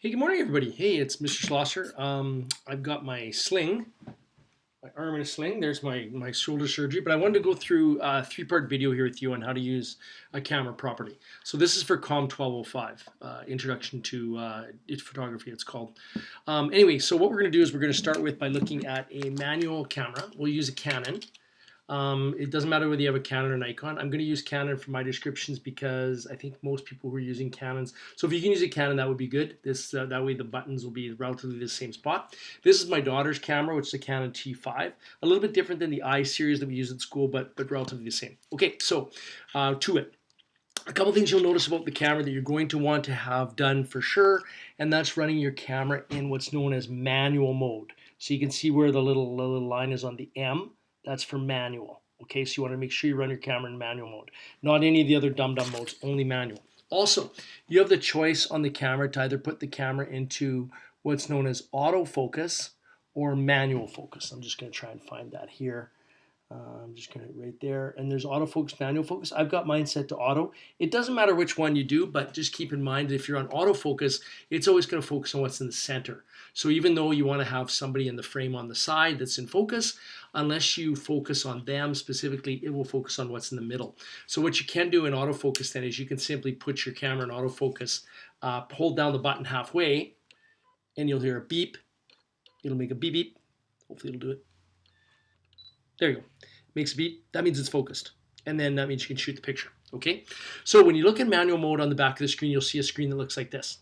Hey, good morning, everybody. Hey, it's Mr. Schlosser. I've got my sling, my arm in a sling. There's my shoulder surgery, but I wanted to go through a three-part video here with you on how to use a camera properly. So this is for COM 1205, Introduction to Photography, it's called. Anyway, so what we're going to do is we're going to start with by looking at a manual camera. We'll use a Canon. It doesn't matter whether you have a Canon or Nikon. I'm going to use Canon for my descriptions because I think most people who are using Canons. So if you can use a Canon, that would be good. That way the buttons will be relatively the same spot. This is my daughter's camera, which is a Canon T5. A little bit different than the I series that we use at school, but relatively the same. Okay, so to it. A couple things you'll notice about the camera that you're going to want to have done for sure, and that's running your camera in what's known as manual mode. So you can see where the little line is on the M. That's for manual. Okay, so you want to make sure you run your camera in manual mode. Not any of the other dumb modes, only manual. Also, you have the choice on the camera to either put the camera into what's known as autofocus or manual focus. I'm just going to try and find that here. I'm just going to right there, and there's autofocus, manual focus. I've got mine set to auto. It doesn't matter which one you do, but just keep in mind that if you're on autofocus, it's always going to focus on what's in the center. So even though you want to have somebody in the frame on the side that's in focus, unless you focus on them specifically, it will focus on what's in the middle. So what you can do in autofocus then is you can simply put your camera in autofocus, hold down the button halfway, and you'll hear a beep. It'll make a beep beep. Hopefully it'll do it. There you go. Makes a beep. That means it's focused. And then that means you can shoot the picture. Okay? So when you look in manual mode on the back of the screen, you'll see a screen that looks like this.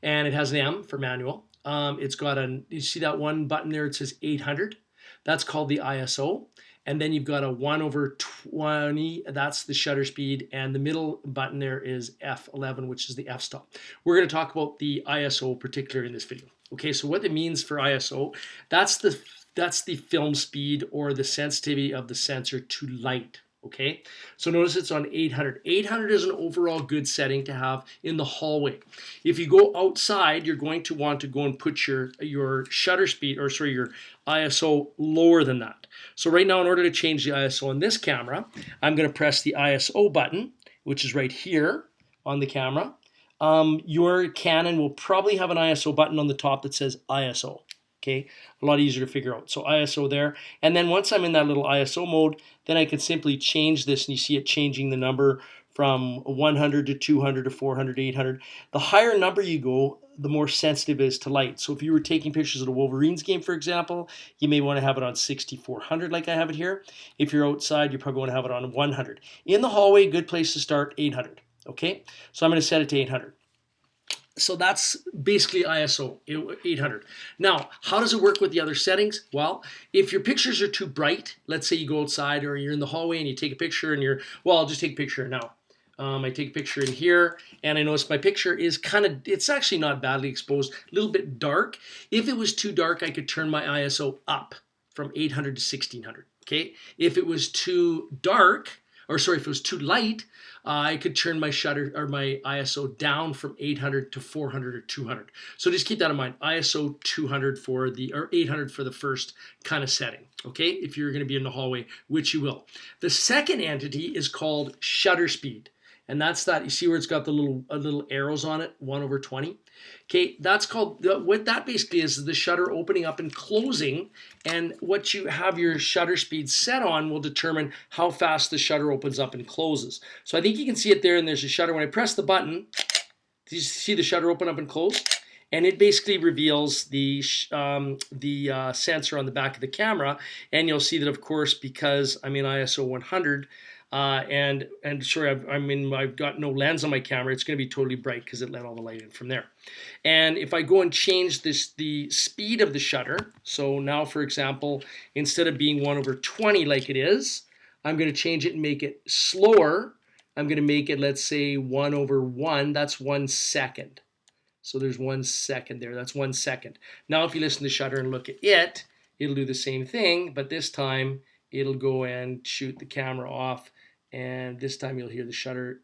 And it has an M for manual. It's got you see that one button there? It says 800. That's called the ISO. And then you've got a 1/20. That's the shutter speed. And the middle button there is F11, which is the f-stop. We're going to talk about the ISO particular in this video. Okay, so what it means for ISO, that's the film speed or the sensitivity of the sensor to light. Okay, so notice it's on 800. 800 is an overall good setting to have in the hallway. If you go outside, you're going to want to go and put your shutter speed, or sorry, your ISO lower than that. So right now, in order to change the ISO on this camera, I'm going to press the ISO button, which is right here on the camera. Your Canon will probably have an ISO button on the top that says ISO. Okay, a lot easier to figure out. So ISO there. And then once I'm in that little ISO mode, then I can simply change this, and you see it changing the number from 100 to 200 to 400 to 800. The higher number you go, the more sensitive it is to light. So if you were taking pictures of the Wolverines game, for example, you may want to have it on 6400 like I have it here. If you're outside, you probably want to have it on 100. In the hallway, good place to start, 800. Okay, so I'm going to set it to 800. So that's basically ISO 800. Now, how does it work with the other settings? Well, if your pictures are too bright, let's say you go outside or you're in the hallway and you take a picture and I'll just take a picture now. I take a picture in here and I notice my picture is it's actually not badly exposed, a little bit dark. If it was too dark, I could turn my ISO up from 800 to 1600. Okay. If it was too dark, if it was too light, I could turn my shutter or my ISO down from 800 to 400 or 200. So just keep that in mind. ISO 200 or 800 for the first kind of setting. Okay, if you're going to be in the hallway, which you will. The second entity is called shutter speed, and that's that. You see where it's got the little arrows on it, 1/20. Okay, that's called, what that basically is the shutter opening up and closing, and what you have your shutter speed set on will determine how fast the shutter opens up and closes. So I think you can see it there, and there's a shutter. When I press the button, do you see the shutter open up and close? And it basically reveals the sensor on the back of the camera, and you'll see that, of course, because I'm in ISO 100, and sorry, I've got no lens on my camera, it's going to be totally bright because it let all the light in from there. And if I go and change the speed of the shutter, so now, for example, instead of being 1/20 like it is, I'm going to change it and make it slower. I'm going to make it, let's say, 1/1. That's 1 second. So there's 1 second there. That's 1 second. Now, if you listen to the shutter and look at it, it'll do the same thing, but this time it'll go and shoot the camera off, and this time you'll hear the shutter.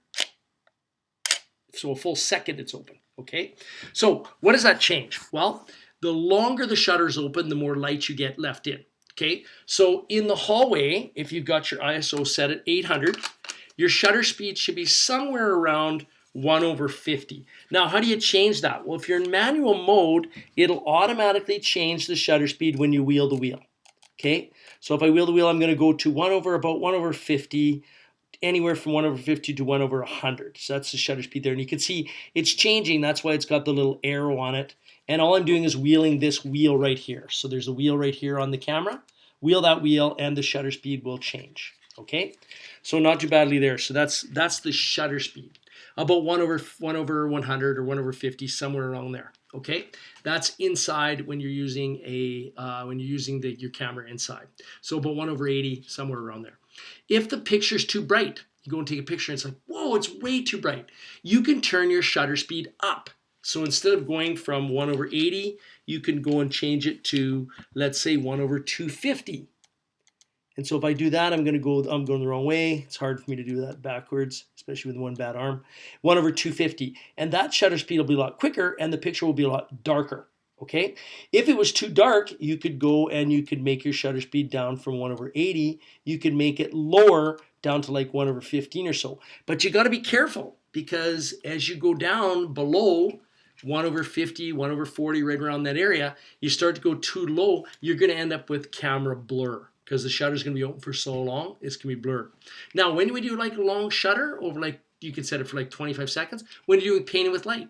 So a full second it's open. Okay, so what does that change? Well, the longer the shutter's open, the more light you get left in. Okay, so in the hallway, if you've got your ISO set at 800, your shutter speed should be somewhere around 1/50. Now, how do you change that? Well, if you're in manual mode, it'll automatically change the shutter speed when you wheel the wheel. Okay, so if I wheel the wheel, I'm going to go to about 1/50, anywhere from 1/50 to 1/100. So that's the shutter speed there. And you can see it's changing. That's why it's got the little arrow on it. And all I'm doing is wheeling this wheel right here. So there's a wheel right here on the camera. Wheel that wheel and the shutter speed will change. Okay, so not too badly there. So that's the shutter speed. About 1/100 or 1/50, somewhere around there. Okay, that's inside when you're using your camera inside. So about 1/80, somewhere around there. If the picture's too bright, you go and take a picture and it's like, whoa, it's way too bright. You can turn your shutter speed up. So instead of going from 1/80, you can go and change it to, let's say, 1/250. And so if I do that, I'm going the wrong way. It's hard for me to do that backwards, especially with one bad arm. 1/250. And that shutter speed will be a lot quicker and the picture will be a lot darker. Okay? If it was too dark, you could go and you could make your shutter speed down from 1/80. You could make it lower down to like 1/15 or so. But you got to be careful because as you go down below 1/50, 1/40, right around that area, you start to go too low, you're going to end up with camera blur. Because the shutter is going to be open for so long, it's going to be blurred. Now, when we do like a long shutter over like, you can set it for like 25 seconds. When you're doing painting with light,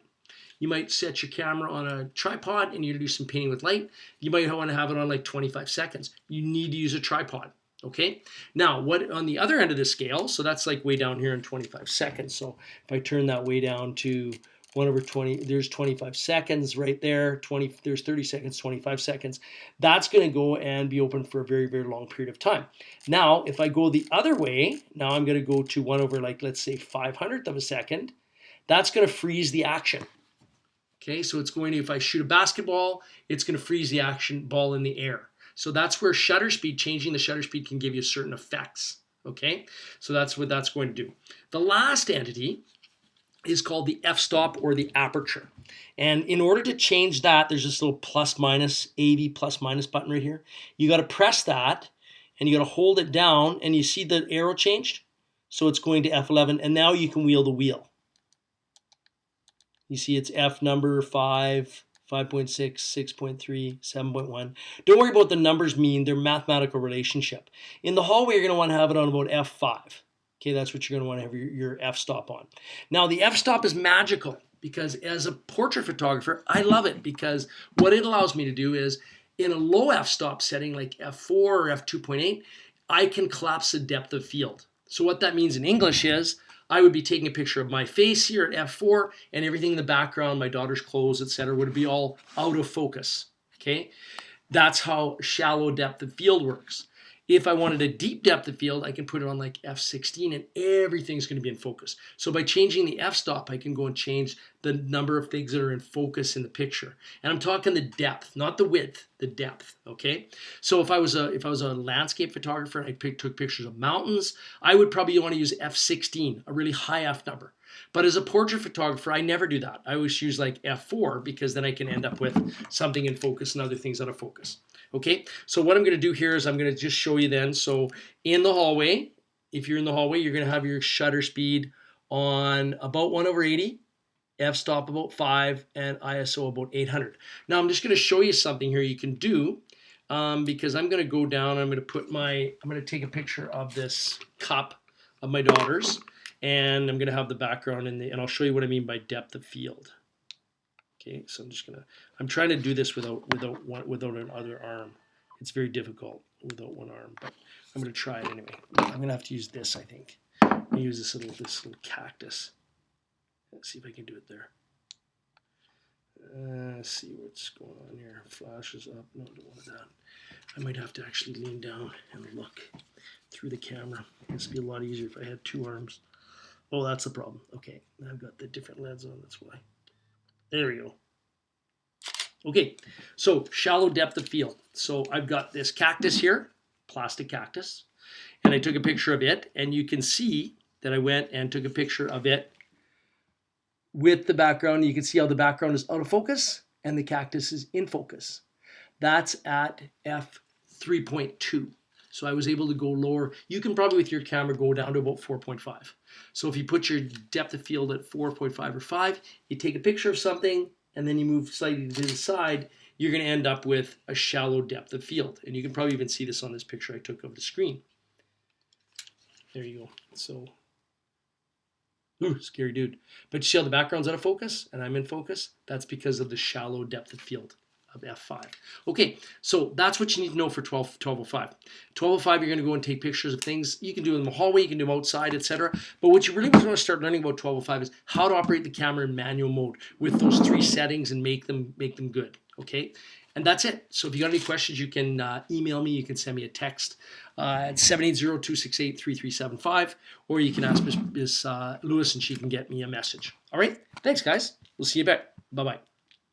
you might set your camera on a tripod and you're going to do some painting with light. You might want to have it on like 25 seconds. You need to use a tripod. Okay. Now, what on the other end of the scale? So that's like way down here in 25 seconds. So if I turn that way down to 1/20, there's 25 seconds right there. There's 30 seconds, 25 seconds. That's going to go and be open for a very, very long period of time. Now, if I go the other way, now I'm going to go to 1/, like, let's say 500th of a second. That's going to freeze the action. Okay, so it's going to, if I shoot a basketball, it's going to freeze the action ball in the air. So that's where shutter speed, changing the shutter speed can give you certain effects. Okay, so that's what that's going to do. The last entity is called the f-stop or the aperture. And in order to change that, there's this little plus minus, AV plus minus button right here. You got to press that and you got to hold it down and you see the arrow changed? So it's going to F11 and now you can wheel the wheel. You see it's F number 5, 5.6, 6.3, 7.1. Don't worry about the numbers mean, they're mathematical relationship. In the hallway, you're going to want to have it on about F5. Okay, that's what you're going to want to have your f-stop on. Now, the f-stop is magical because as a portrait photographer, I love it because what it allows me to do is in a low f-stop setting like f4 or f2.8, I can collapse the depth of field. So what that means in English is I would be taking a picture of my face here at f4 and everything in the background, my daughter's clothes, etc., would be all out of focus. Okay, that's how shallow depth of field works. If I wanted a deep depth of field, I can put it on like f16 and everything's going to be in focus. So by changing the f-stop, I can go and change the number of things that are in focus in the picture. And I'm talking the depth, not the width, the depth, okay? So if I was a landscape photographer and I took pictures of mountains, I would probably want to use f16, a really high f number. But as a portrait photographer, I never do that. I always use like f4 because then I can end up with something in focus and other things out of focus. Okay, so what I'm going to do here is I'm going to just show you then. So in the hallway, if you're in the hallway, you're going to have your shutter speed on about 1/80, f-stop about 5, and ISO about 800. Now I'm just going to show you something here you can do because I'm going to go down. I'm going to take a picture of this cup of my daughter's, and I'm going to have the background and I'll show you what I mean by depth of field. Okay, so I'm trying to do this without another arm. It's very difficult without one arm, but I'm going to try it anyway. I'm going to have to use this, I think. I'm going to use this little cactus. Let's see if I can do it there. Let's see what's going on here. Flashes up. No, I don't want that. I might have to actually lean down and look through the camera. This would be a lot easier if I had two arms. Oh, that's the problem. Okay, I've got the different lens on, that's why. There we go. Okay, so shallow depth of field. So I've got this cactus here, plastic cactus, and I took a picture of it, and you can see that I went and took a picture of it with the background. You can see how the background is out of focus and the cactus is in focus. That's at f3.2. So I was able to go lower. You can probably with your camera go down to about 4.5. So if you put your depth of field at 4.5 or 5, you take a picture of something and then you move slightly to the side, you're going to end up with a shallow depth of field. And you can probably even see this on this picture I took of the screen. There you go. So, ooh, scary dude. But you see how the background's out of focus and I'm in focus? That's because of the shallow depth of field of f5. Okay, so that's what you need to know for 1205. 1205, you're going to go and take pictures of things. You can do them in the hallway, you can do them outside, etc. But what you really want to start learning about 1205 is how to operate the camera in manual mode with those 3 settings and make them good. Okay, and that's it. So if you got any questions, you can email me. You can send me a text at 780-268-3375, or you can ask Miss Lewis and she can get me a message. All right, thanks guys. We'll see you back. Bye-bye.